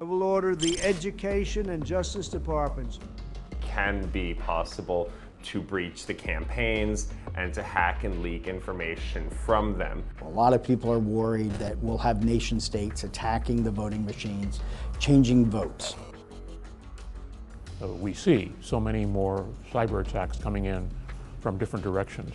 will order the Education and Justice Departments can be possible to breach the campaigns and to hack and leak information from them. A lot of people are worried that we'll have nation states attacking the voting machines, changing votes. We see so many more cyber attacks coming in from different directions.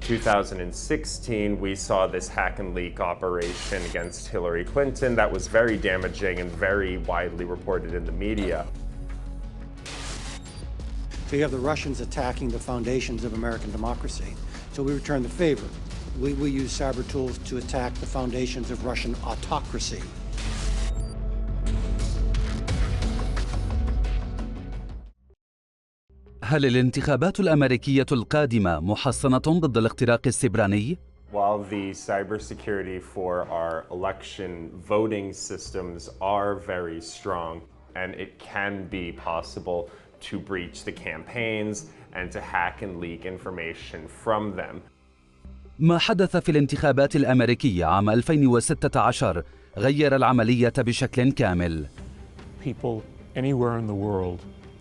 2016, we saw this hack and leak operation against Hillary Clinton that was very damaging and very widely reported in the media. So you have the Russians attacking the foundations of American democracy. So we return the favor. We will use cyber tools to attack the foundations of Russian autocracy. هل الانتخابات الأمريكية القادمة محصنة ضد الاختراق السيبراني؟ While the cybersecurity for our election voting systems are very strong, and it can be possible to breach the campaigns and to hack and leak information from them. ما حدث في الانتخابات الأمريكية عام 2016 غير العملية بشكل كامل. People anywhere in the world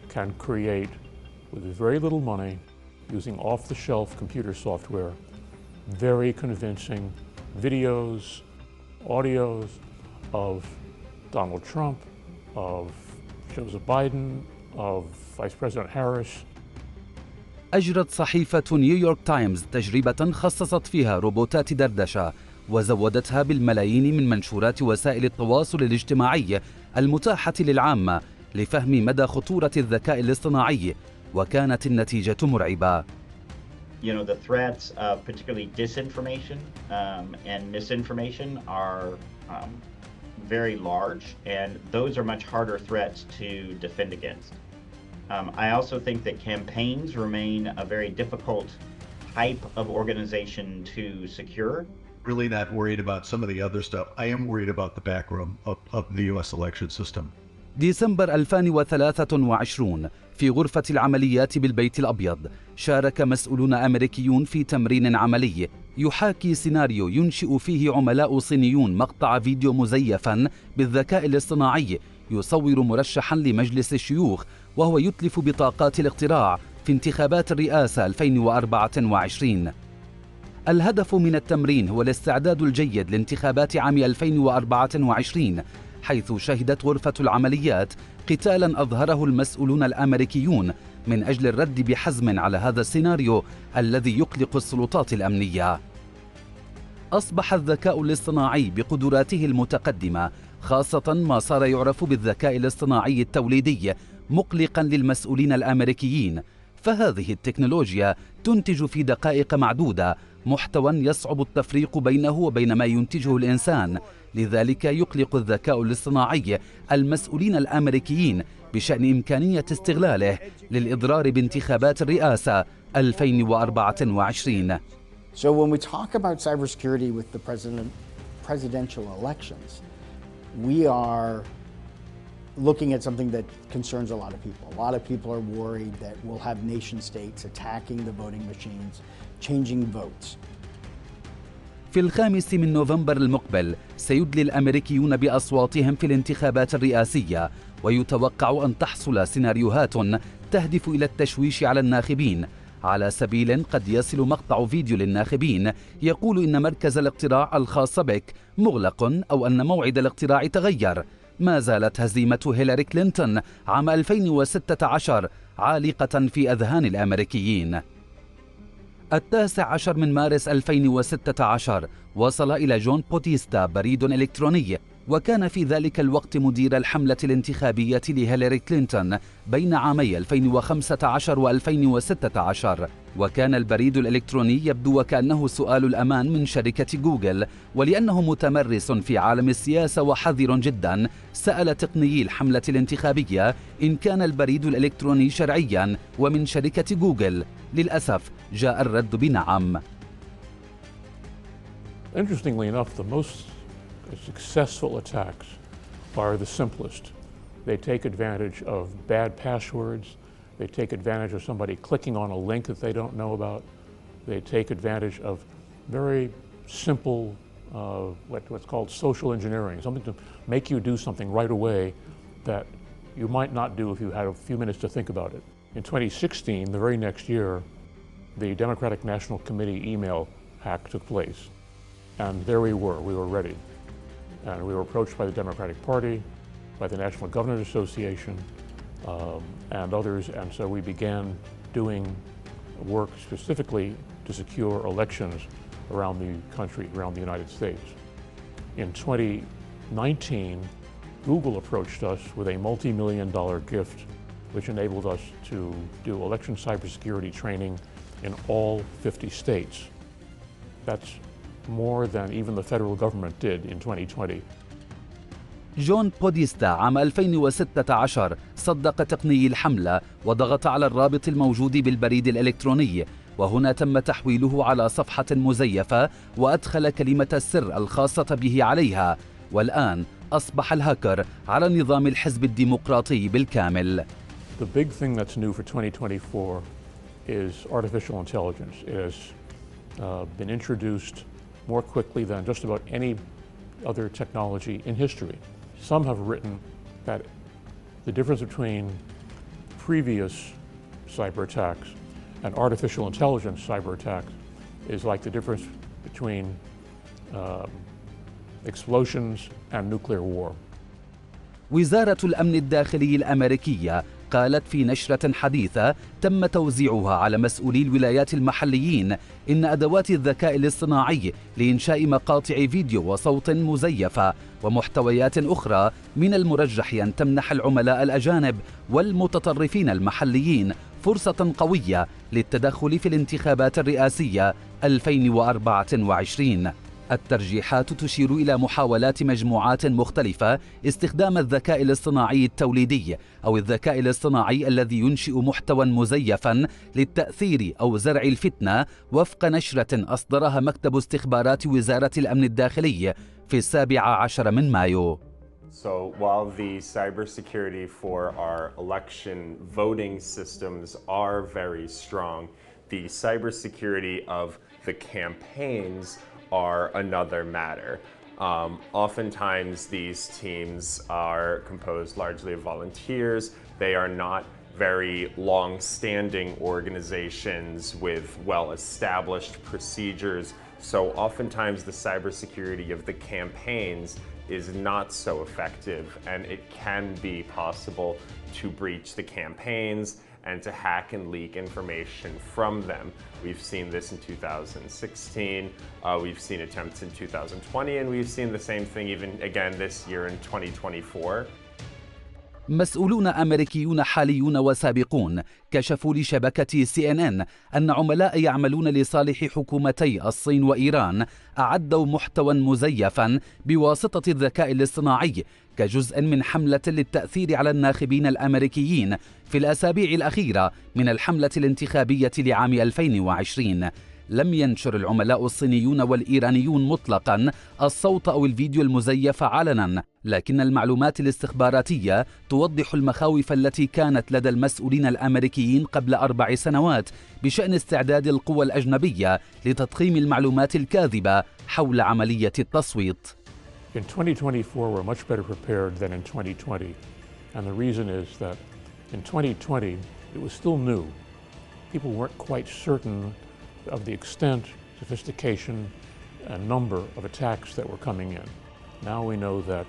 can create with very little money using off-the-shelf computer software very convincing videos, audios of Donald Trump, of Joseph Biden, of Vice President Harris. أجرت صحيفة نيويورك تايمز تجربة خصصت فيها روبوتات دردشة وزودتها بالملايين من منشورات وسائل التواصل الاجتماعي المتاحة للعامة لفهم مدى خطورة الذكاء الاصطناعي، وكانت النتيجة مرعبة. You know, the threats of particularly disinformation and misinformation are very large, and those are much harder threats to defend against. I also think that campaigns remain a very difficult type of organization to secure. Really not worried about some of the other stuff. I am worried about the backroom of the U.S. election system. ديسمبر 2023 في غرفة العمليات بالبيت الأبيض شارك مسؤولون أمريكيون في تمرين عملي يحاكي سيناريو ينشئ فيه عملاء صينيون مقطع فيديو مزيفا بالذكاء الاصطناعي يصور مرشحا لمجلس الشيوخ وهو يتلف بطاقات الاقتراع في انتخابات الرئاسة 2024. الهدف من التمرين هو الاستعداد الجيد لانتخابات عام 2024، حيث شهدت غرفة العمليات قتالا أظهره المسؤولون الأمريكيون من أجل الرد بحزم على هذا السيناريو الذي يقلق السلطات الأمنية. أصبح الذكاء الاصطناعي بقدراته المتقدمة، خاصة ما صار يعرف بالذكاء الاصطناعي التوليدي، مقلقا للمسؤولين الأمريكيين، فهذه التكنولوجيا تنتج في دقائق معدودة محتوى يصعب التفريق بينه وبين ما ينتجه الإنسان، لذلك يقلق الذكاء الاصطناعي المسؤولين الأمريكيين بشأن إمكانية استغلاله للإضرار بانتخابات الرئاسة 2024. So when we talk about cybersecurity with the presidential elections, we are looking at something that concerns a lot of people. A lot of people are worried that we'll have nation states attacking the voting machines, changing votes. في 5 من نوفمبر المقبل سيدلي الأمريكيون بأصواتهم في الانتخابات الرئاسية، ويتوقع أن تحصل سيناريوهات تهدف إلى التشويش على الناخبين، على سبيل قد يصل مقطع فيديو للناخبين يقول إن مركز الاقتراع الخاص بك مغلق أو أن موعد الاقتراع تغير. ما زالت هزيمة هيلاري كلينتون عام 2016 عالقة في أذهان الأمريكيين. 19 من مارس 2016 وصل إلى جون بوتيستا بريد إلكتروني، وكان في ذلك الوقت مدير الحملة الانتخابية لهيلاري كلينتون بين عامي 2015 و2016. وكان البريد الإلكتروني يبدو وكأنه سؤال الأمان من شركة جوجل، ولأنه متمرس في عالم السياسة وحذر جدا سأل تقنيي الحملة الانتخابية إن كان البريد الإلكتروني شرعيا ومن شركة جوجل. للأسف جاء الرد بنعم. Interestingly enough, the most successful attacks are the simplest. They take advantage of bad passwords. They take advantage of somebody clicking on a link that they don't know about. They take advantage of very simple what's called social engineering, something to make you do something right away that you might not do if you had a few minutes to think about it. In 2016, the very next year, the Democratic National Committee email hack took place. And there we were ready. And we were approached by the Democratic Party, by the National Governors Association, and others, and so we began doing work specifically to secure elections around the country, around the United States. In 2019, Google approached us with a multi-million-dollar gift which enabled us to do election cybersecurity training in all 50 states. That's more than even the federal government did in 2020. جون بوديستا عام 2016 صدق تقني الحملة وضغط على الرابط الموجود بالبريد الإلكتروني، وهنا تم تحويله على صفحة مزيفة وأدخل كلمة السر الخاصة به عليها، والآن أصبح الهاكر على نظام الحزب الديمقراطي بالكامل. The big thing that's new for 2024 is artificial intelligence. It has been introduced more quickly than just about any other technology in history. Some have written that the difference between previous cyber attacks and artificial intelligence cyber attacks is like the difference between explosions and nuclear war. وزارة الأمن الداخلي الأميركية قالت في نشرة حديثة تم توزيعها على مسؤولي الولايات المحليين إن أدوات الذكاء الاصطناعي لإنشاء مقاطع فيديو وصوت مزيفة ومحتويات أخرى من المرجح أن تمنح العملاء الأجانب والمتطرفين المحليين فرصة قوية للتدخل في الانتخابات الرئاسية 2024. الترجيحات تشير إلى محاولات مجموعات مختلفة استخدام الذكاء الاصطناعي التوليدي أو الذكاء الاصطناعي الذي ينشئ محتوى مزيفا للتأثير أو زرع الفتنة، وفق نشرة أصدرها مكتب استخبارات وزارة الأمن الداخلي في 17 من مايو. So while the cybersecurity for our election voting systems are very strong, the cybersecurity of the campaigns are another matter. Oftentimes these teams are composed largely of volunteers. They are not very long-standing organizations with well-established procedures. So oftentimes the cybersecurity of the campaigns is not so effective, and it can be possible to breach the campaigns and to hack and leak information from them. We've seen this in 2016, we've seen attempts in 2020, and we've seen the same thing even again this year in 2024. مسؤولون أمريكيون حاليون وسابقون كشفوا لشبكة CNN أن عملاء يعملون لصالح حكومتي الصين وإيران أعدوا محتوى مزيفا بواسطة الذكاء الاصطناعي كجزء من حملة للتأثير على الناخبين الأمريكيين في الأسابيع الأخيرة من الحملة الانتخابية لعام 2020. لم ينشر العملاء الصينيون والإيرانيون مطلقا الصوت أو الفيديو المزيف علنا، لكن المعلومات الاستخباراتية توضح المخاوف التي كانت لدى المسؤولين الأمريكيين قبل 4 سنوات بشأن استعداد القوى الأجنبية لتضخيم المعلومات الكاذبة حول عملية التصويت. In 2024, we're much better prepared than in 2020. And the reason is that in 2020, it was still new. People weren't quite certain of the extent, sophistication, and number of attacks that were coming in. Now we know that,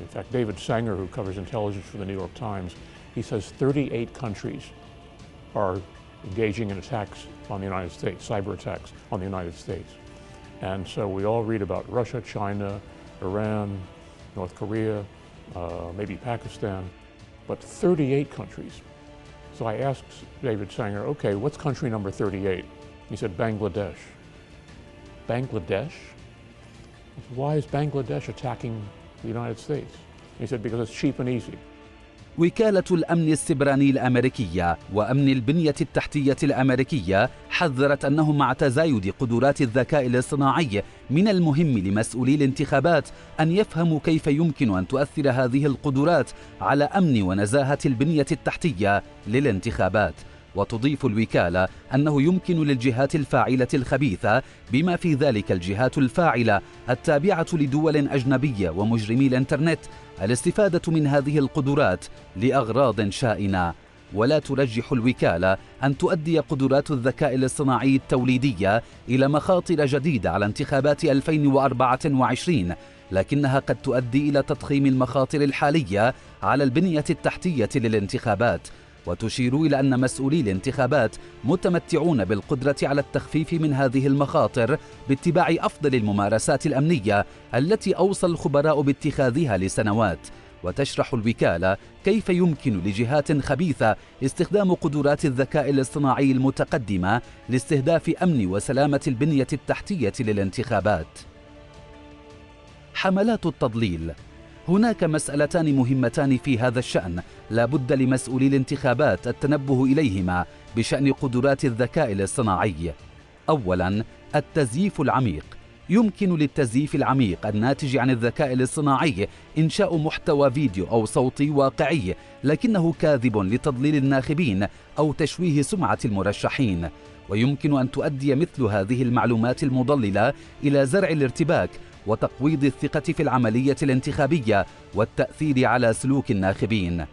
in fact, David Sanger, who covers intelligence for the New York Times, he says 38 countries are engaging in attacks on the United States, cyber attacks on the United States. And so we all read about Russia, China, Iran, North Korea, maybe Pakistan, but 38 countries. So I asked David Sanger, okay, what's country number 38? He said, Bangladesh. Bangladesh? Why is Bangladesh attacking the United States? He said, because it's cheap and easy. وكالة الأمن السيبراني الأميركية وأمن البنية التحتية الأمريكية حذرت أنه مع تزايد قدرات الذكاء الاصطناعي من المهم لمسؤولي الانتخابات أن يفهموا كيف يمكن أن تؤثر هذه القدرات على أمن ونزاهة البنية التحتية للانتخابات. وتضيف الوكالة أنه يمكن للجهات الفاعلة الخبيثة بما في ذلك الجهات الفاعلة التابعة لدول أجنبية ومجرمي الإنترنت الاستفادة من هذه القدرات لأغراض شائنة. ولا ترجح الوكالة أن تؤدي قدرات الذكاء الاصطناعي التوليدية إلى مخاطر جديدة على انتخابات 2024، لكنها قد تؤدي إلى تضخيم المخاطر الحالية على البنية التحتية للانتخابات. وتشير إلى أن مسؤولي الانتخابات متمتعون بالقدرة على التخفيف من هذه المخاطر باتباع أفضل الممارسات الأمنية التي أوصى الخبراء باتخاذها لسنوات. وتشرح الوكالة كيف يمكن لجهات خبيثة استخدام قدرات الذكاء الاصطناعي المتقدمة لاستهداف أمن وسلامة البنية التحتية للانتخابات. حملات التضليل. هناك مسألتان مهمتان في هذا الشأن لا بد لمسؤولي الانتخابات التنبه إليهما بشأن قدرات الذكاء الاصطناعي. أولاً، التزييف العميق. يمكن للتزييف العميق الناتج عن الذكاء الاصطناعي إنشاء محتوى فيديو أو صوتي واقعي لكنه كاذب لتضليل الناخبين أو تشويه سمعة المرشحين، ويمكن أن تؤدي مثل هذه المعلومات المضللة إلى زرع الارتباك وتقويض الثقة في العملية الانتخابية والتأثير على سلوك الناخبين.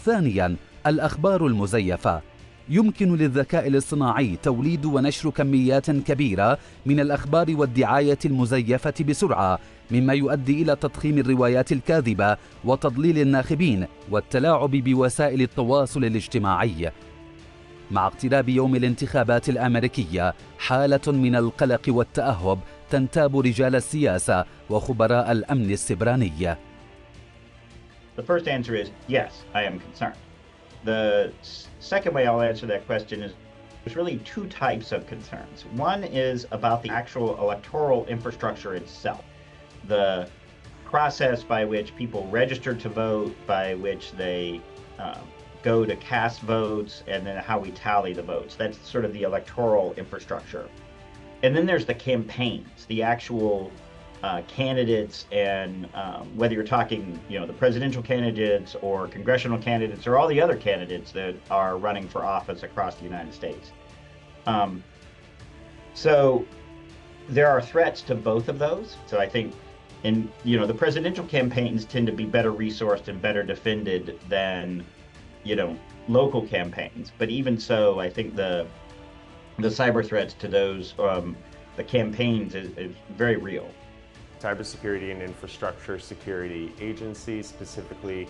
ثانياً، الأخبار المزيفة. يمكن للذكاء الاصطناعي توليد ونشر كميات كبيرة من الأخبار والدعاية المزيفة بسرعة، مما يؤدي إلى تضخيم الروايات الكاذبة وتضليل الناخبين والتلاعب بوسائل التواصل الاجتماعي. مع اقتراب يوم الانتخابات الأميركية، حالة من القلق والتأهب تنتاب رجال السياسة وخبراء الأمن السيبراني. The first answer is yes, I am concerned. The second way I'll answer that question is there's really two types of concerns. One is about the actual electoral infrastructure itself, the process by which people register to vote, by which they go to cast votes, and then how we tally the votes. That's sort of the electoral infrastructure. And then there's the campaigns, the actual candidates, and whether you're talking, the presidential candidates or congressional candidates or all the other candidates that are running for office across the United States. So there are threats to both of those. So I think, the presidential campaigns tend to be better resourced and better defended than, local campaigns. But even so, I think the cyber threats to those, the campaigns is very real. Cybersecurity and infrastructure security agency specifically,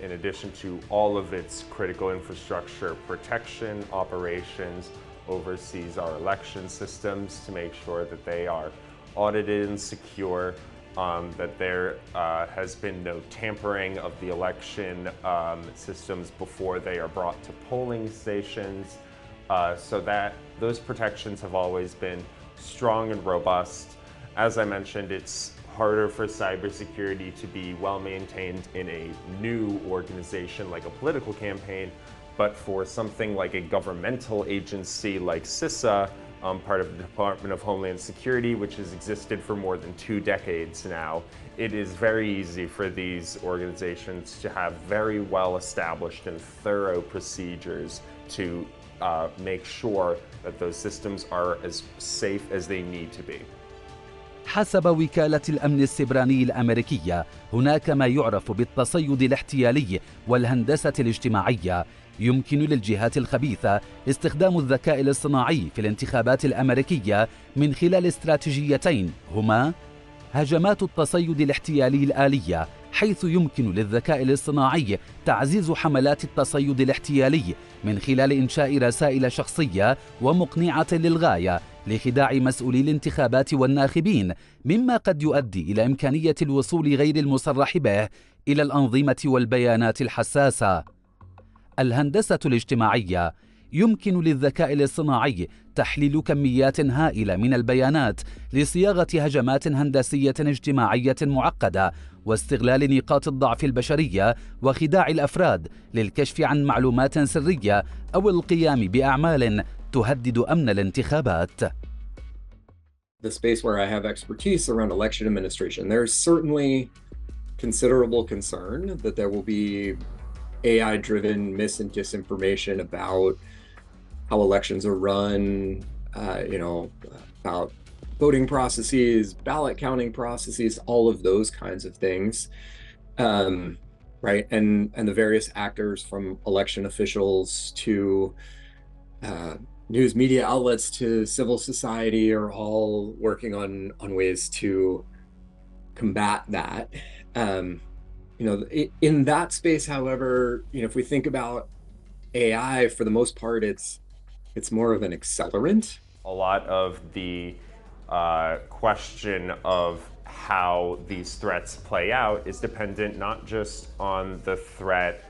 in addition to all of its critical infrastructure protection operations, oversees our election systems to make sure that they are audited and secure, that there has been no tampering of the election systems before they are brought to polling stations, so that those protections have always been strong and robust. As I mentioned, it's harder for cybersecurity to be well maintained in a new organization like a political campaign, but for something like a governmental agency like CISA, part of the Department of Homeland Security, which has existed for more than 2 decades now, it is very easy for these organizations to have very well established and thorough procedures to make sure that those systems are as safe as they need to be. حسب وكالة الأمن السيبراني الأميركية، هناك ما يعرف بالتصيد الاحتيالي والهندسة الاجتماعية. يمكن للجهات الخبيثة استخدام الذكاء الاصطناعي في الانتخابات الأميركية من خلال استراتيجيتين، هما هجمات التصيد الاحتيالي الآلية، حيث يمكن للذكاء الاصطناعي تعزيز حملات التصيد الاحتيالي من خلال إنشاء رسائل شخصية ومقنعة للغاية لخداع مسؤولي الانتخابات والناخبين، مما قد يؤدي إلى إمكانية الوصول غير المصرح به إلى الأنظمة والبيانات الحساسة. الهندسة الاجتماعية. يمكن للذكاء الاصطناعي تحليل كميات هائلة من البيانات لصياغة هجمات هندسية اجتماعية معقدة واستغلال نقاط الضعف البشرية وخداع الأفراد للكشف عن معلومات سرية أو القيام بأعمال تهدد أمن الانتخابات. The space where I have expertise around election administration, there is certainly considerable concern that there will be AI-driven mis and disinformation about how elections are run, about voting processes, ballot counting processes, all of those kinds of things, right? And the various actors, from election officials to news media outlets to civil society, are all working on ways to combat that. In that space, however, if we think about AI, for the most part, it's more of an accelerant. A lot of the question of how these threats play out is dependent not just on the threat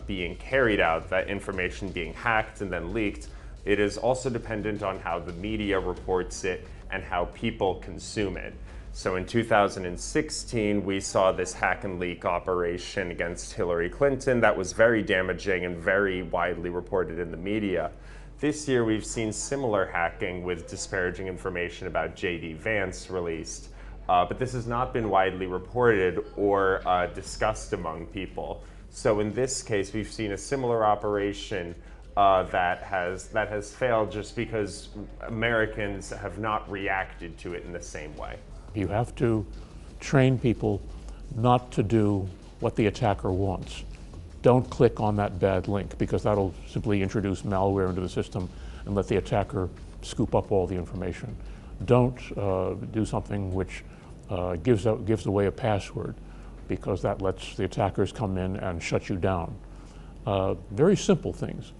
being carried out, that information being hacked and then leaked. It is also dependent on how the media reports it and how people consume it. So in 2016, we saw this hack and leak operation against Hillary Clinton that was very damaging and very widely reported in the media. This year, we've seen similar hacking with disparaging information about J.D. Vance released, but this has not been widely reported or discussed among people. So in this case, we've seen a similar operation that has failed just because Americans have not reacted to it in the same way. You have to train people not to do what the attacker wants. Don't click on that bad link, because that'll simply introduce malware into the system and let the attacker scoop up all the information. Don't do something which gives away a password, because that lets the attackers come in and shut you down. Very simple things,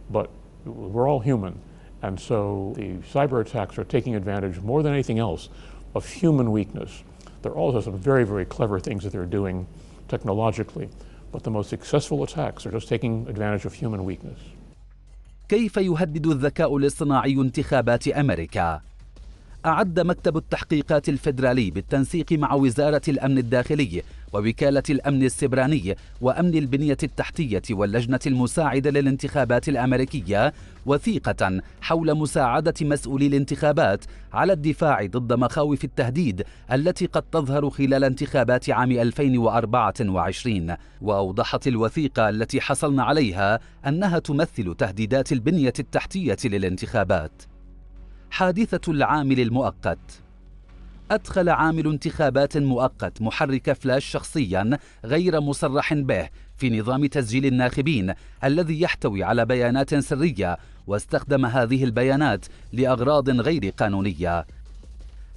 but we're all human. And so the cyber attacks are taking advantage more than anything else of human weakness. There are also some very, very clever things that they're doing technologically, but the most successful attacks are just taking advantage of human weakness. كيف يهدد الذكاء الاصطناعي انتخابات أمريكا؟ أعد مكتب التحقيقات الفيدرالي بالتنسيق مع وزارة الأمن الداخلي ووكالة الأمن السيبراني وأمن البنية التحتية واللجنة المساعدة للانتخابات الأميركية وثيقة حول مساعدة مسؤولي الانتخابات على الدفاع ضد مخاوف التهديد التي قد تظهر خلال انتخابات عام 2024. وأوضحت الوثيقة التي حصلنا عليها أنها تمثل تهديدات البنية التحتية للانتخابات. حادثة العامل المؤقت. أدخل عامل انتخابات مؤقت محرك فلاش شخصيا غير مصرح به في نظام تسجيل الناخبين الذي يحتوي على بيانات سرية، واستخدم هذه البيانات لأغراض غير قانونية.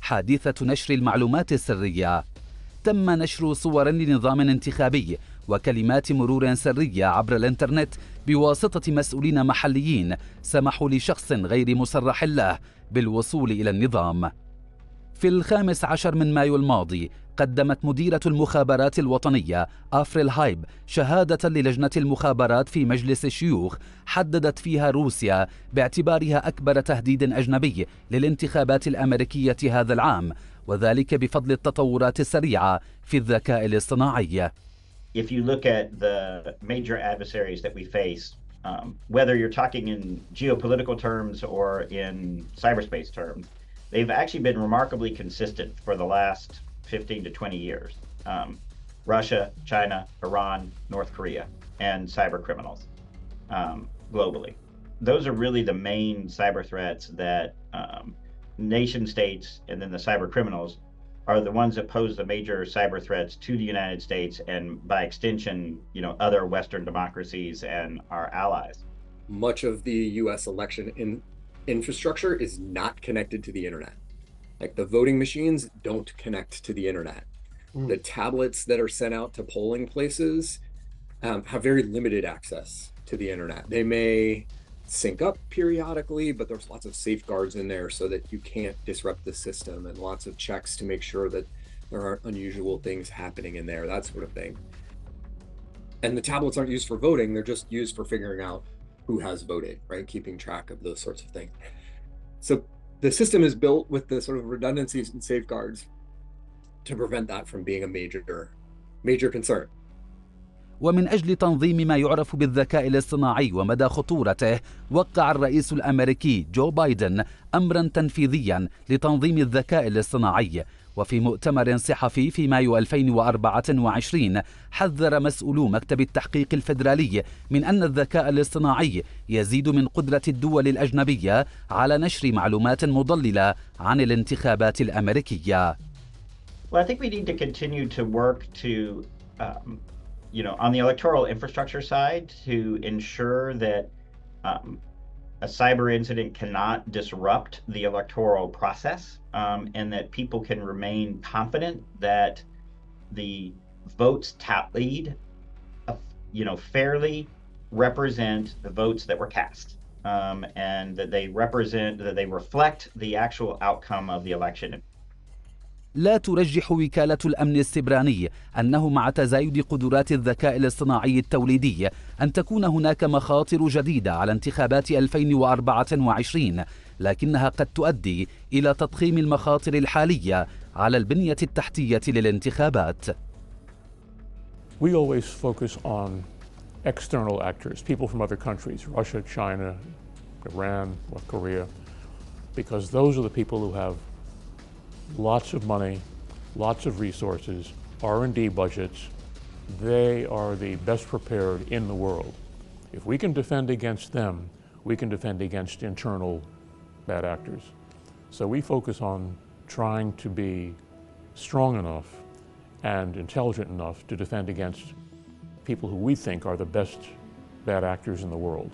حادثة نشر المعلومات السرية. تم نشر صور لنظام انتخابي وكلمات مرور سرية عبر الإنترنت بواسطة مسؤولين محليين سمحوا لشخص غير مصرح له بالوصول إلى النظام. في 15 من مايو الماضي قدمت مديرة المخابرات الوطنية أفريل هايب شهادة للجنة المخابرات في مجلس الشيوخ حددت فيها روسيا باعتبارها أكبر تهديد أجنبي للانتخابات الأمريكية هذا العام، وذلك بفضل التطورات السريعة في الذكاء الاصطناعي. If you look at the major adversaries that we face, whether you're talking in geopolitical terms or in cyberspace terms, they've actually been remarkably consistent for the last 15 to 20 years. Russia, China, Iran, North Korea, and cyber criminals globally. Those are really the main cyber threats that nation states and then the cyber criminals are the ones that pose the major cyber threats to the United States and by extension, other Western democracies and our allies. Much of the US election infrastructure is not connected to the internet. Like, the voting machines don't connect to the internet. The tablets that are sent out to polling places have very limited access to the internet. They may sync up periodically, but there's lots of safeguards in there so that you can't disrupt the system, and lots of checks to make sure that there aren't unusual things happening in there, that sort of thing. And the tablets aren't used for voting, they're just used for figuring out who has voted, right? Keeping track of those sorts of things. So the system is built with the sort of redundancies and safeguards to prevent that from being a major concern. ومن أجل تنظيم ما يعرف بالذكاء الاصطناعي ومدى خطورته، وقع الرئيس الأمريكي جو بايدن أمرا تنفيذيا لتنظيم الذكاء الاصطناعي، وفي مؤتمر صحفي في مايو 2024 حذر مسؤولو مكتب التحقيق الفيدرالي من أن الذكاء الاصطناعي يزيد من قدرة الدول الأجنبية على نشر معلومات مضللة عن الانتخابات الأمريكية. Well, I think we need to continue to work to, on the electoral infrastructure side to ensure that a cyber incident cannot disrupt the electoral process, and that people can remain confident that the votes tallied, fairly represent the votes that were cast, and that they reflect the actual outcome of the election. لا ترجح وكالة الأمن السيبراني أنه مع تزايد قدرات الذكاء الاصطناعي التوليدي أن تكون هناك مخاطر جديدة على انتخابات 2024، لكنها قد تؤدي إلى تضخيم المخاطر الحالية على البنية التحتية للانتخابات. We always focus on external actors, people from other countries, Russia, China, Iran, North Korea, because those are the people who have lots of money, lots of resources, R&D budgets. They are the best prepared in the world. If we can defend against them, we can defend against internal bad actors. So we focus on trying to be strong enough and intelligent enough to defend against people who we think are the best bad actors in the world.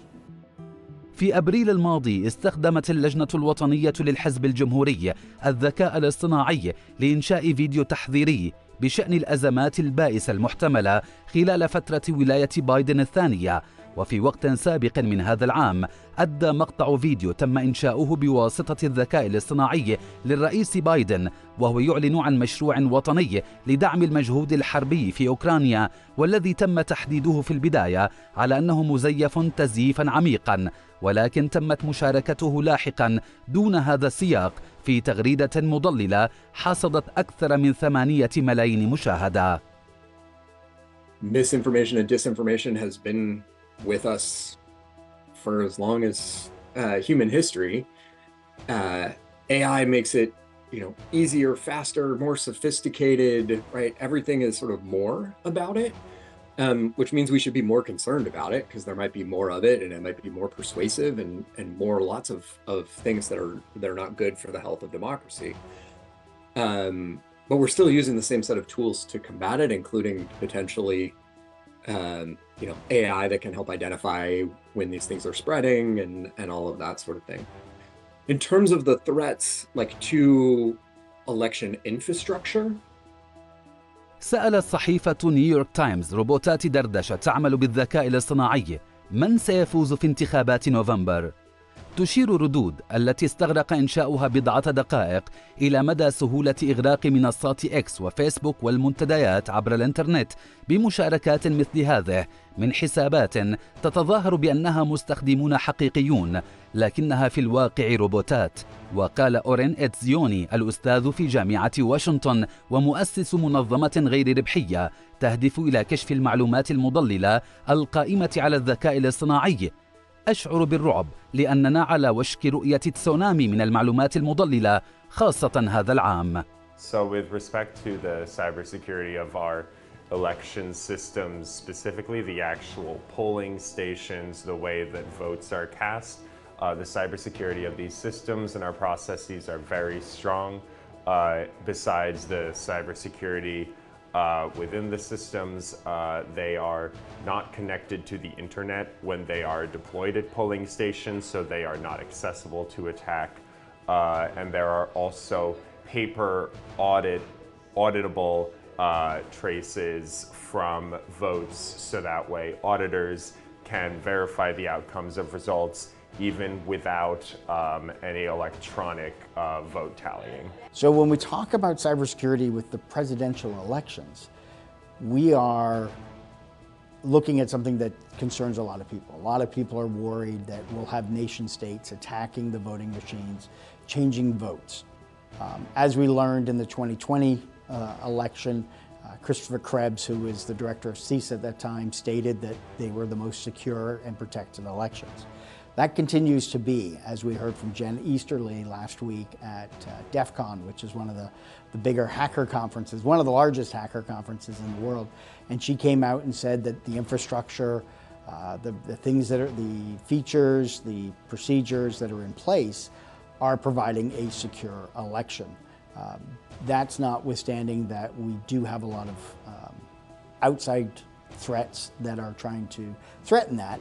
في أبريل الماضي استخدمت اللجنة الوطنية للحزب الجمهوري الذكاء الاصطناعي لإنشاء فيديو تحذيري بشأن الأزمات البائسة المحتملة خلال فترة ولاية بايدن الثانية. وفي وقت سابق من هذا العام أدى مقطع فيديو تم إنشاؤه بواسطة الذكاء الاصطناعي للرئيس بايدن وهو يعلن عن مشروع وطني لدعم المجهود الحربي في أوكرانيا، والذي تم تحديده في البداية على أنه مزيف تزييفا عميقا، ولكن تمت مشاركته لاحقا دون هذا السياق في تغريدة مضللة حصدت أكثر من 8 ملايين مشاهدة. Misinformation and disinformation has been with us for as long as human history. AI makes it, easier, faster, more sophisticated, right? Everything is sort of more about it, which means we should be more concerned about it because there might be more of it and it might be more persuasive and lots of things that are not good for the health of democracy. But we're still using the same set of tools to combat it, including potentially AI that can help identify when these things are spreading and all of that sort of thing. In terms of the threats, to election infrastructure. سألت صحيفة نيويورك تايمز روبوتات دردشة تعمل بالذكاء الاصطناعي من سيفوز في انتخابات نوفمبر. تشير ردود التي استغرق إنشاؤها بضعة دقائق إلى مدى سهولة إغراق منصات إكس وفيسبوك والمنتديات عبر الإنترنت بمشاركات مثل هذه من حسابات تتظاهر بأنها مستخدمون حقيقيون لكنها في الواقع روبوتات. وقال أورين إتزيوني الأستاذ في جامعة واشنطن ومؤسس منظمة غير ربحية تهدف إلى كشف المعلومات المضللة القائمة على الذكاء الاصطناعي: أشعر بالرعب لأننا على وشك رؤية تسونامي من المعلومات المضللة خاصة هذا العام. So with respect to the cybersecurity of our election systems, specifically the actual polling stations, the way that votes are cast, the cybersecurity of these systems and our processes are very strong. Besides the cybersecurity within the systems, they are not connected to the internet when they are deployed at polling stations, so they are not accessible to attack. And there are also paper auditable traces from votes, so that way auditors can verify the outcomes of results even without any electronic vote tallying. So when we talk about cybersecurity with the presidential elections, we are looking at something that concerns a lot of people. A lot of people are worried that we'll have nation states attacking the voting machines, changing votes. As we learned in the 2020 election, Christopher Krebs, who was the director of CISA at that time, stated that they were the most secure and protected elections. That continues to be, as we heard from Jen Easterly last week at DEF CON, which is one of the bigger hacker conferences, one of the largest hacker conferences in the world. And she came out and said that the infrastructure, the things that are, the features, the procedures that are in place are providing a secure election. That's notwithstanding that we do have a lot of outside threats that are trying to threaten that.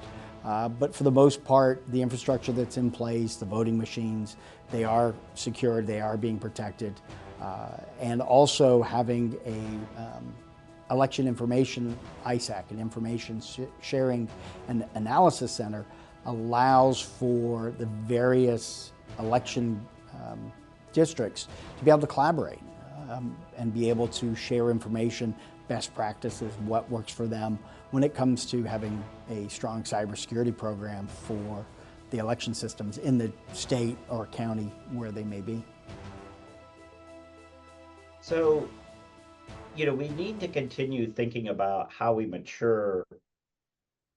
But for the most part, the infrastructure that's in place, the voting machines, they are secured, they are being protected. And also having a election information ISAC, an information sharing and analysis center, allows for the various election districts to be able to collaborate and be able to share information, best practices, what works for them when it comes to having a strong cybersecurity program for the election systems in the state or county where they may be. So, you know, we need to continue thinking about how we mature,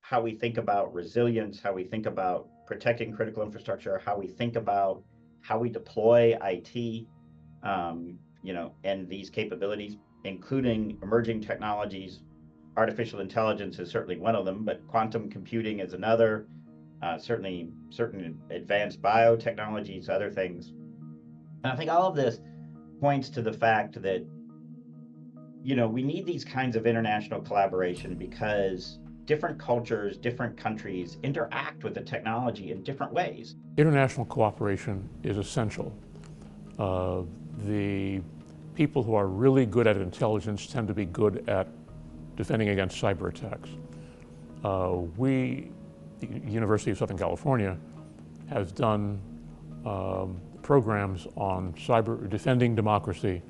how we think about resilience, how we think about protecting critical infrastructure, how we think about how we deploy IT, you know, and these capabilities, including emerging technologies. Artificial intelligence is certainly one of them, but quantum computing is another, certainly certain advanced biotechnologies, other things. And I think all of this points to the fact that, you know, we need these kinds of international collaboration because different cultures, different countries interact with the technology in different ways. International cooperation is essential. The people who are really good at intelligence tend to be good at defending against cyber attacks. The University of Southern California has done programs on cyber defending democracy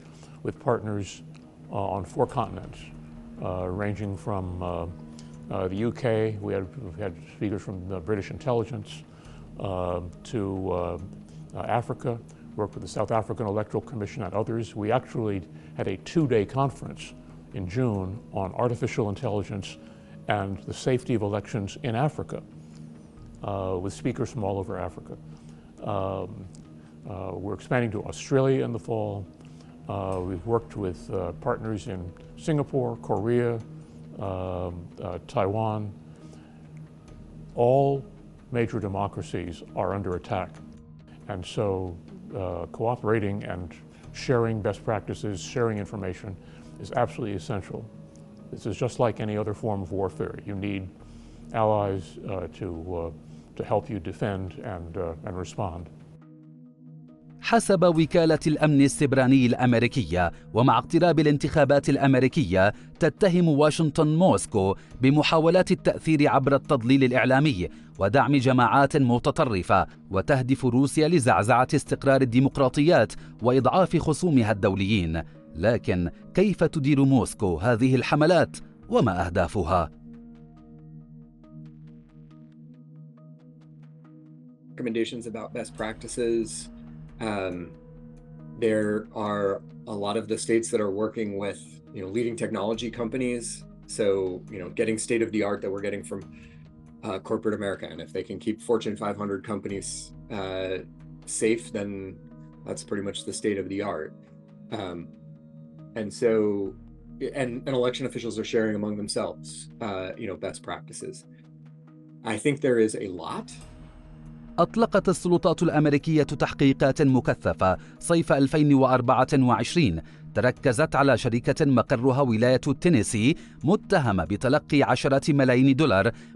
with partners on 4 continents, ranging from the UK. We've had speakers from the British intelligence to Africa, worked with the South African Electoral Commission and others. We actually had a 2-day conference in June on artificial intelligence and the safety of elections in Africa, with speakers from all over Africa. We're expanding to Australia in the fall. We've worked with partners in Singapore, Korea, Taiwan. All major democracies are under attack. And so cooperating and sharing best practices, sharing information is absolutely essential. This is just like any other form of warfare. You need allies to help you defend and respond. حسب وكالة الأمن السيبراني الأميركية، ومع اقتراب الانتخابات الأمريكية، تتهم واشنطن موسكو بمحاولات التأثير عبر التضليل الإعلامي ودعم جماعات متطرفة، وتهدف روسيا لزعزعة استقرار الديمقراطيات وإضعاف خصومها الدوليين. لكن كيف تدير موسكو هذه الحملات وما أهدافها؟ Recommendations about best practices. There are a lot of the states that are working with, you know, leading technology companies. So, you know, getting state of the art that we're getting from corporate America, and if they can keep Fortune 500 companies safe, then that's pretty much the state of the art. And so, and election officials are sharing among themselves, you know, best practices. I think there is a lot. أطلقت السلطات الأمريكية تحقيقات مكثفة صيف 2024 تركزت على شركة مقرها ولاية تينيسي متهمة بتلقي $10 ملايين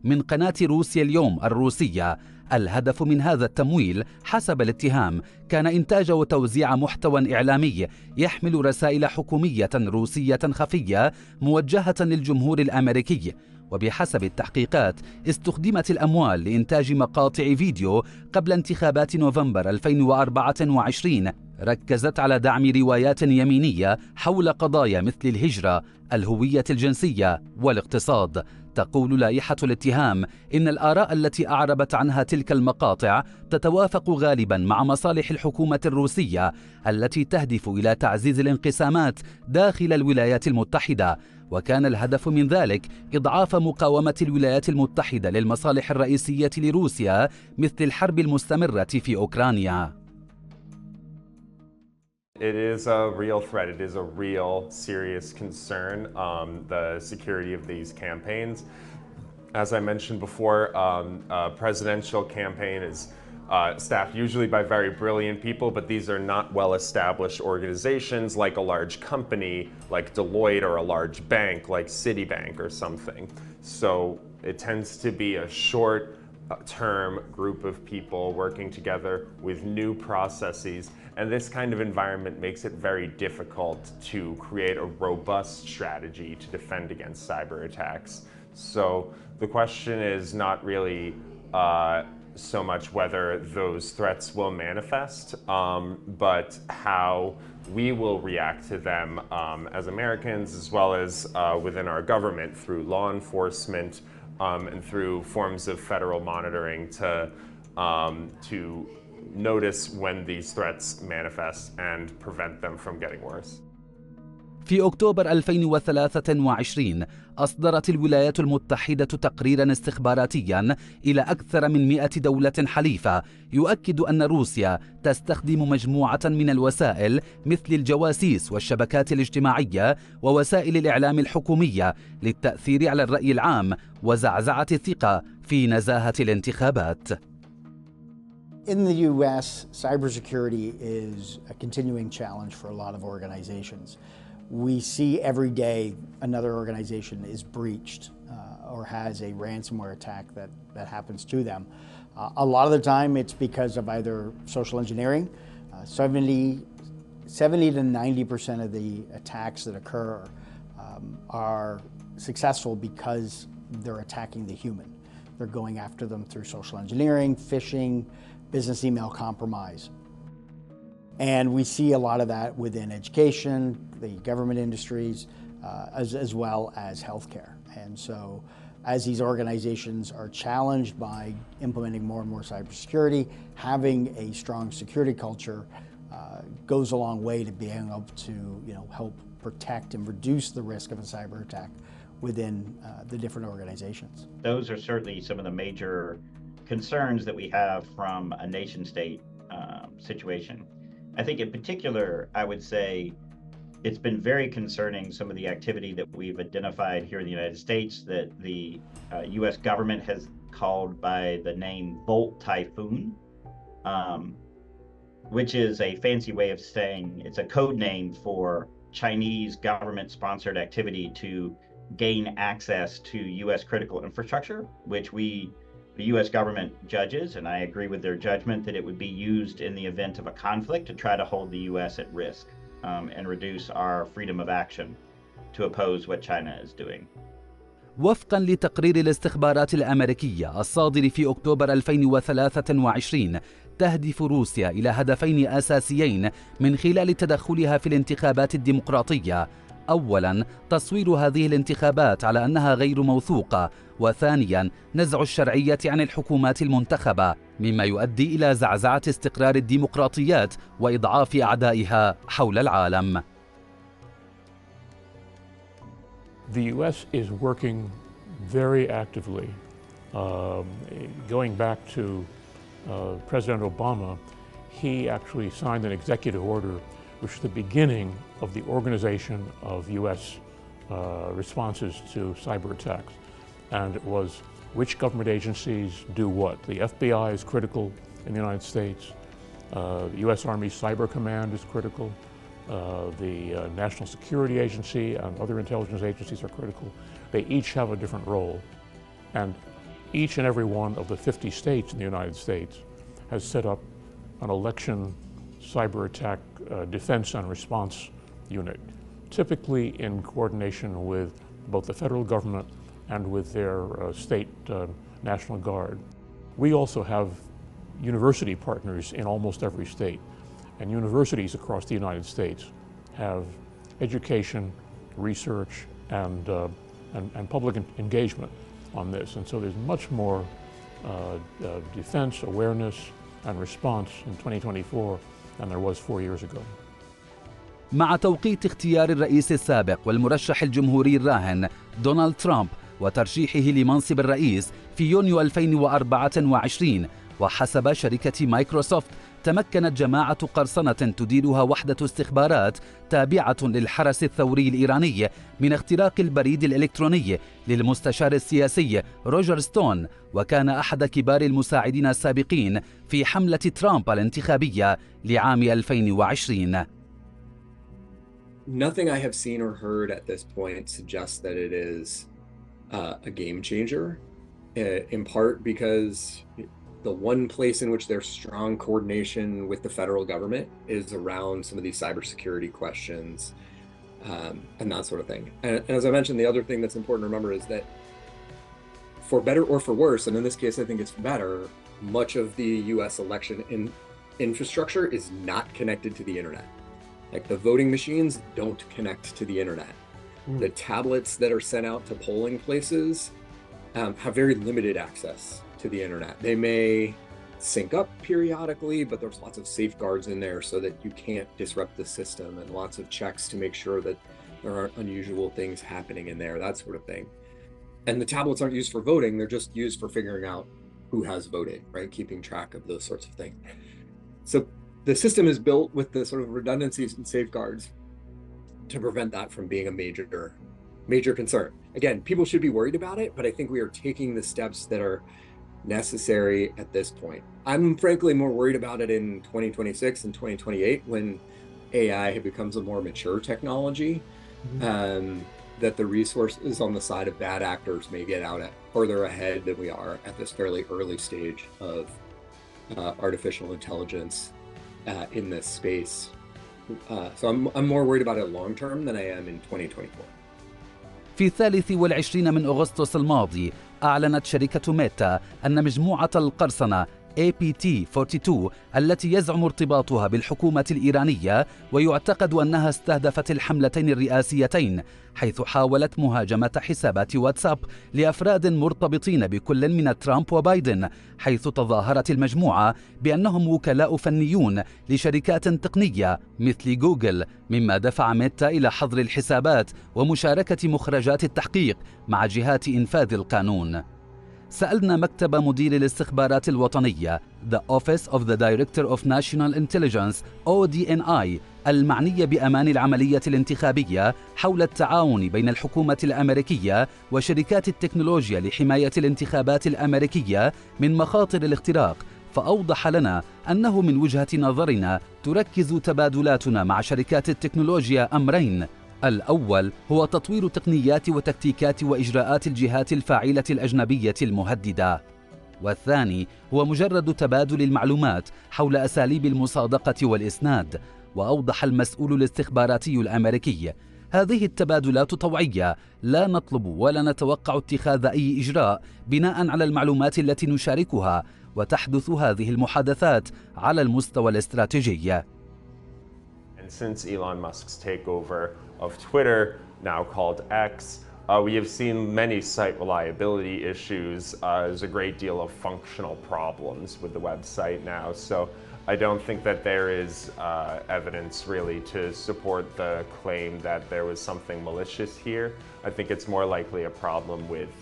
من قناة روسيا اليوم الروسية. الهدف من هذا التمويل حسب الاتهام كان إنتاج وتوزيع محتوى إعلامي يحمل رسائل حكومية روسية خفية موجهة للجمهور الأمريكي. وبحسب التحقيقات استخدمت الأموال لإنتاج مقاطع فيديو قبل انتخابات نوفمبر 2024 ركزت على دعم روايات يمينية حول قضايا مثل الهجرة، الهوية الجنسية والاقتصاد. تقول لائحة الاتهام إن الآراء التي أعربت عنها تلك المقاطع تتوافق غالبا مع مصالح الحكومة الروسية التي تهدف إلى تعزيز الانقسامات داخل الولايات المتحدة، وكان الهدف من ذلك إضعاف مقاومة الولايات المتحدة للمصالح الرئيسية لروسيا مثل الحرب المستمرة في أوكرانيا. It is a real threat. It is a real serious concern, the security of these campaigns. As I mentioned before, a presidential campaign is staffed usually by very brilliant people, but these are not well-established organizations like a large company like Deloitte or a large bank like Citibank or something. So it tends to be a short-term group of people working together with new processes. And this kind of environment makes it very difficult to create a robust strategy to defend against cyber attacks. So the question is not really so much whether those threats will manifest, but how we will react to them as Americans, as well as within our government through law enforcement and through forms of federal monitoring to notice when these threats manifest and prevent them from getting worse. في أكتوبر 2023 أصدرت الولايات المتحدة تقريراً استخباراتياً إلى أكثر من 100 دولة حليفة يؤكد أن روسيا تستخدم مجموعة من الوسائل مثل الجواسيس والشبكات الاجتماعية ووسائل الإعلام الحكومية للتأثير على الرأي العام وزعزعة الثقة في نزاهة الانتخابات. In the U.S., cybersecurity is a continuing challenge for a lot of organizations. We see every day another organization is breached or has a ransomware attack that happens to them. A lot of the time it's because of either social engineering. 70 to 90% of the attacks that occur are successful because they're attacking the human. They're going after them through social engineering, phishing, business email compromise. And we see a lot of that within education, the government industries, as well as healthcare. And so as these organizations are challenged by implementing more and more cybersecurity, having a strong security culture goes a long way to being able to help protect and reduce the risk of a cyber attack within the different organizations. Those are certainly some of the major concerns that we have from a nation-state situation. I think in particular, I would say it's been very concerning some of the activity that we've identified here in the United States that the U.S. government has called by the name Volt Typhoon, which is a fancy way of saying it's a code name for Chinese government-sponsored activity to gain access to U.S. critical infrastructure, which the U.S. government judges, and I agree with their judgment, that it would be used in the event of a conflict to try to hold the U.S. at risk and reduce our freedom of action to oppose what China is doing. وفقا لتقرير الاستخبارات الأميركية الصادر في أكتوبر 2023 تهدف روسيا إلى هدفين أساسيين من خلال تدخلها في الانتخابات الديمقراطية. أولاً تصوير هذه الانتخابات على أنها غير موثوقة، وثانياً نزع الشرعية عن الحكومات المنتخبة مما يؤدي إلى زعزعة استقرار الديمقراطيات وإضعاف أعدائها حول العالم. The U.S. is working very actively. Going back to President Obama, he actually signed an executive order which is the beginning of the organization of U.S. Responses to cyber attacks. And it was which government agencies do what. The FBI is critical in the United States. The U.S. Army Cyber Command is critical. The National Security Agency and other intelligence agencies are critical. They each have a different role. And each and every one of the 50 states in the United States has set up an election cyber attack defense and response unit, typically in coordination with both the federal government and with their state National Guard. We also have university partners in almost every state. and universities across the United States have education, research, and public engagement on this. And so there's much more defense, awareness, and response in 2024 than there was 4 years ago. مع توقيت اختيار الرئيس السابق والمرشح الجمهوري الراهن دونالد ترامب وترشيحه لمنصب الرئيس في يونيو 2024، وحسب شركة مايكروسوفت تمكنت جماعة قرصنة تديرها وحدة استخبارات تابعة للحرس الثوري الإيراني من اختراق البريد الإلكتروني للمستشار السياسي روجر ستون، وكان أحد كبار المساعدين السابقين في حملة ترامب الانتخابية لعام 2020. Nothing I have seen or heard at this point suggests that it is a game changer, in part because the one place in which there's strong coordination with the federal government is around some of these cybersecurity questions and that sort of thing. And as I mentioned, the other thing that's important to remember is that for better or for worse, and in this case I think it's better, much of the US election infrastructure is not connected to the internet. Like the voting machines don't connect to the internet. The tablets that are sent out to polling places have very limited access to the internet. They may sync up periodically, but there's lots of safeguards in there so that you can't disrupt the system, and lots of checks to make sure that there aren't unusual things happening in there, that sort of thing. And the tablets aren't used for voting, they're just used for figuring out who has voted, right? Keeping track of those sorts of things. So the system is built with the sort of redundancies and safeguards to prevent that from being a major concern. Again, people should be worried about it, but I think we are taking the steps that are necessary at this point. I'm frankly more worried about it in 2026 and 2028 when AI becomes a more mature technology, that the resources on the side of bad actors may get out at further ahead than we are at this fairly early stage of artificial intelligence in this space. So I'm more worried about it long term than I am in 2024. في 23 من أغسطس الماضي أعلنت شركة ميتا أن مجموعة القرصنة APT-42 التي يزعم ارتباطها بالحكومة الإيرانية ويعتقد أنها استهدفت الحملتين الرئاسيتين، حيث حاولت مهاجمة حسابات واتساب لأفراد مرتبطين بكل من ترامب وبايدن، حيث تظاهرت المجموعة بأنهم وكلاء فنيون لشركات تقنية مثل جوجل، مما دفع ميتا إلى حظر الحسابات ومشاركة مخرجات التحقيق مع جهات إنفاذ القانون. سألنا مكتب مدير الاستخبارات الوطنية The Office of the Director of National Intelligence ODNI المعنية بأمان العملية الانتخابية حول التعاون بين الحكومة الأميركية وشركات التكنولوجيا لحماية الانتخابات الأمريكية من مخاطر الاختراق، فأوضح لنا أنه من وجهة نظرنا تركز تبادلاتنا مع شركات التكنولوجيا أمرين: الأول هو تطوير تقنيات وتكتيكات وإجراءات الجهات الفاعلة الأجنبية المهددة، والثاني هو مجرد تبادل المعلومات حول أساليب المصادقة والإسناد. وأوضح المسؤول الاستخباراتي الأمريكي: هذه التبادلات طوعية، لا نطلب ولا نتوقع اتخاذ أي إجراء بناء على المعلومات التي نشاركها، وتحدث هذه المحادثات على المستوى الاستراتيجي. And since Elon Musk's takeover of Twitter, now called X, we have seen many site reliability issues. There's a great deal of functional problems with the website now. So I don't think that there is evidence really to support the claim that there was something malicious here. I think it's more likely a problem with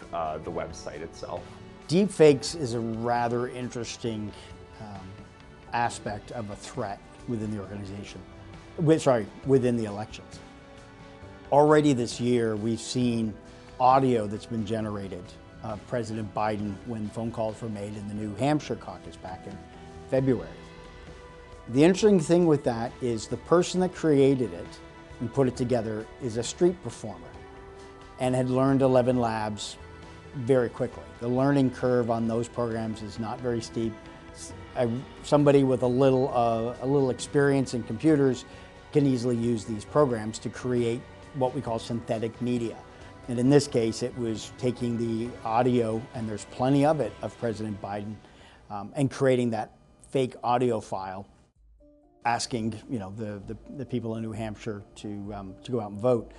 the website itself. Deepfakes is a rather interesting aspect of a threat within the organization. Within the elections. Already this year, we've seen audio that's been generated of President Biden when phone calls were made in the New Hampshire caucus back in February. The interesting thing with that is the person that created it and put it together is a street performer and had learned 11 labs very quickly. The learning curve on those programs is not very steep. Somebody with a little experience in computers can easily use these programs to create what we call synthetic media. And in this case, it was taking the audio, and there's plenty of it, of President Biden, and creating that fake audio file. asking, you know, the people in New Hampshire to go out and vote.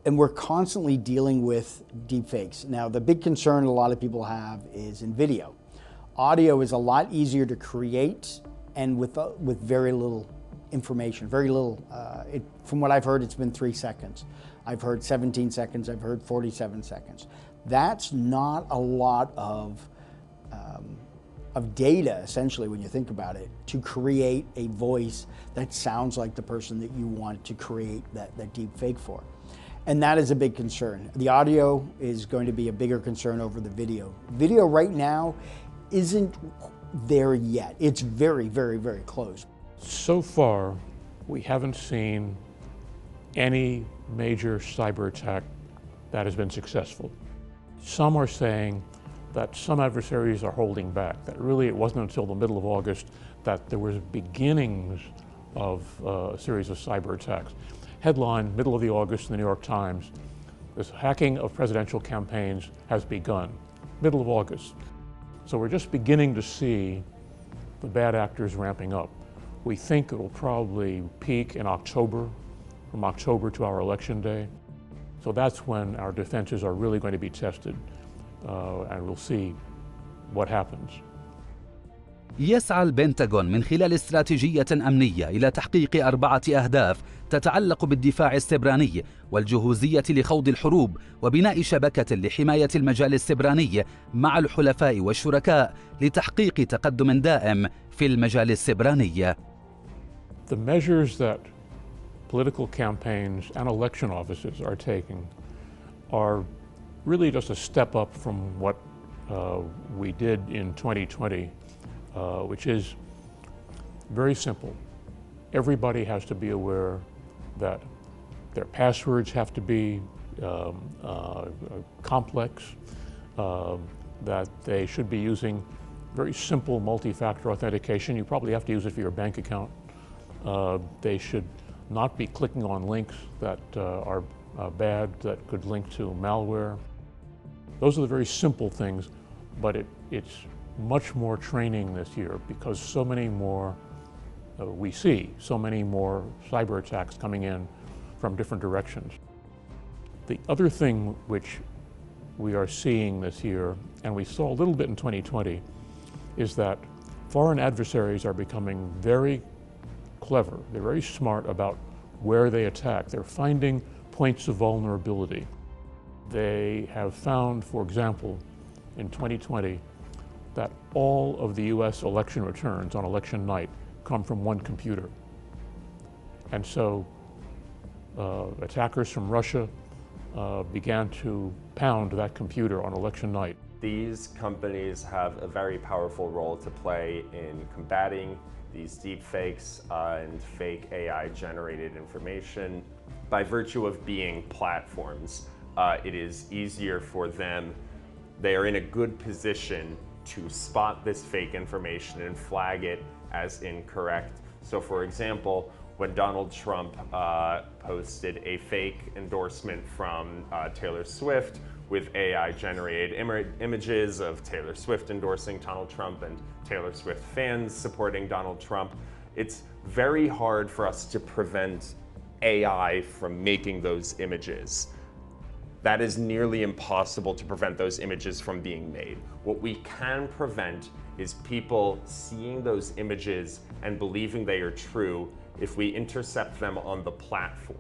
And we're constantly dealing with deepfakes. Now, the big concern a lot of people have is in video. Audio is a lot easier to create, and with very little information, very little. From what I've heard, it's been 3 seconds. I've heard 17 seconds. I've heard 47 seconds. That's not a lot of data, essentially, when you think about it, to create a voice that sounds like the person that you want to create that deep fake for. And that is a big concern. The audio is going to be a bigger concern over the video. Video right now isn't there yet. It's very, very, very close. So far, we haven't seen any major cyber attack that has been successful. Some are saying that some adversaries are holding back, that really it wasn't until the middle of August that there was beginnings of a series of cyber attacks. Headline, middle of the August in the New York Times, this hacking of presidential campaigns has begun. Middle of August. So we're just beginning to see the bad actors ramping up. We think it will probably peak in October, from October to our election day. So that's when our defenses are really going to be tested, and we'll see what happens. يسعى البنتاغون من خلال استراتيجية أمنية إلى تحقيق 4 أهداف تتعلق بالدفاع السيبراني والجهوزية لخوض الحروب وبناء شبكة لحماية المجال السيبراني مع الحلفاء والشركاء لتحقيق تقدم دائم في المجال السيبراني. The measures that political campaigns and election offices are taking are really just a step up from what we did in 2020, which is very simple. Everybody has to be aware that their passwords have to be complex, that they should be using very simple multi-factor authentication. You probably have to use it for your bank account. They should not be clicking on links that are bad, that could link to malware. Those are the very simple things, but it's much more training this year because so many more, we see so many more cyber attacks coming in from different directions. The other thing which we are seeing this year, and we saw a little bit in 2020, is that foreign adversaries are becoming very clever. They're very smart about where they attack. They're finding points of vulnerability. They have found, for example, in 2020, that all of the US election returns on election night come from one computer. And so attackers from Russia began to pound that computer on election night. These companies have a very powerful role to play in combating these deep fakes and fake AI-generated information. By virtue of being platforms, it is easier for them. They are in a good position to spot this fake information and flag it as incorrect. So for example, when Donald Trump posted a fake endorsement from Taylor Swift with AI-generated images of Taylor Swift endorsing Donald Trump and Taylor Swift fans supporting Donald Trump, it's very hard for us to prevent AI from making those images. That is nearly impossible to prevent those images from being made. What we can prevent is people seeing those images and believing they are true if we intercept them on the platform.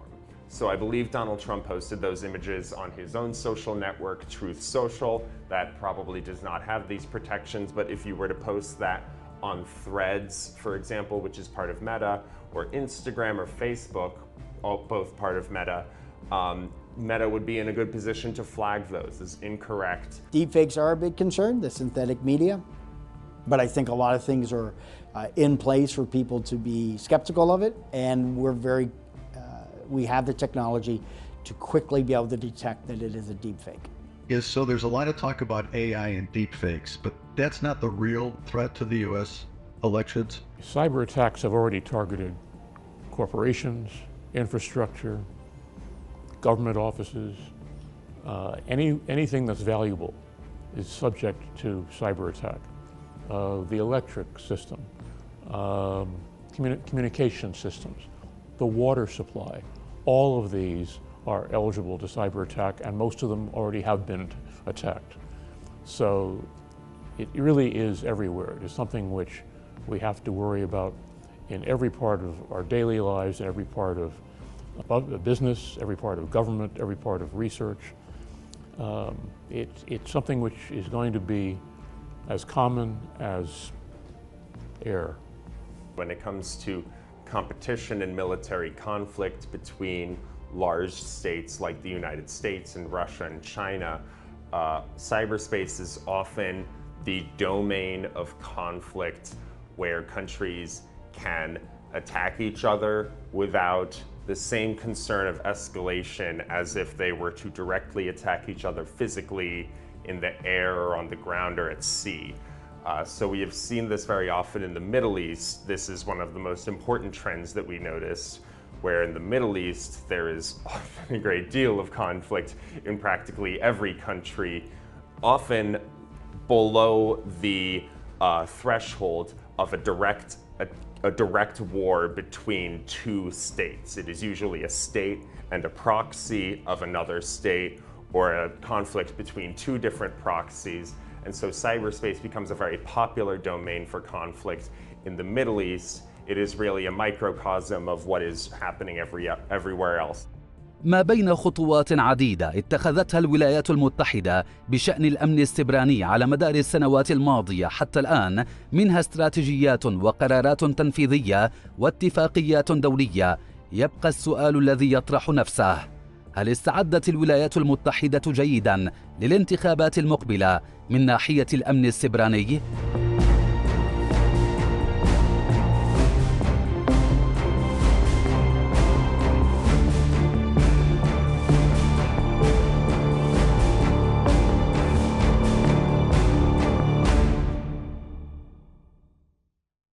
So I believe Donald Trump posted those images on his own social network, Truth Social, that probably does not have these protections, but if you were to post that on Threads, for example, which is part of Meta, or Instagram or Facebook, both part of Meta, Meta would be in a good position to flag those as incorrect. Deepfakes are a big concern, the synthetic media, but I think a lot of things are in place for people to be skeptical of it, and we have the technology to quickly be able to detect that it is a deepfake. So there's a lot of talk about AI and deepfakes, but that's not the real threat to the U.S. elections. Cyber attacks have already targeted corporations, infrastructure, government offices, anything that's valuable is subject to cyber attack. The electric system, communication systems, the water supply. All of these are eligible to cyber attack, and most of them already have been attacked. So it really is everywhere. It is something which we have to worry about in every part of our daily lives, in every part of business, every part of government, every part of research. It's something which is going to be as common as air. When it comes to competition and military conflict between large states like the United States and Russia and China, cyberspace is often the domain of conflict where countries can attack each other without the same concern of escalation as if they were to directly attack each other physically in the air or on the ground or at sea. So we have seen this very often in the Middle East. This is one of the most important trends that we notice, where in the Middle East there is often a great deal of conflict in practically every country, often below the threshold of a direct war between two states. It is usually a state and a proxy of another state, or a conflict between two different proxies. And so cyberspace becomes a very popular domain for conflict in the Middle East. It is really a microcosm of what is happening everywhere else. ما بين خطوات عديدة اتخذتها الولايات المتحدة بشأن الأمن السيبراني على مدار السنوات الماضية حتى الآن، منها استراتيجيات وقرارات تنفيذية واتفاقيات دولية، يبقى السؤال الذي يطرح نفسه: هل استعدت الولايات المتحدة جيداً للانتخابات المقبلة من ناحية الأمن السيبراني؟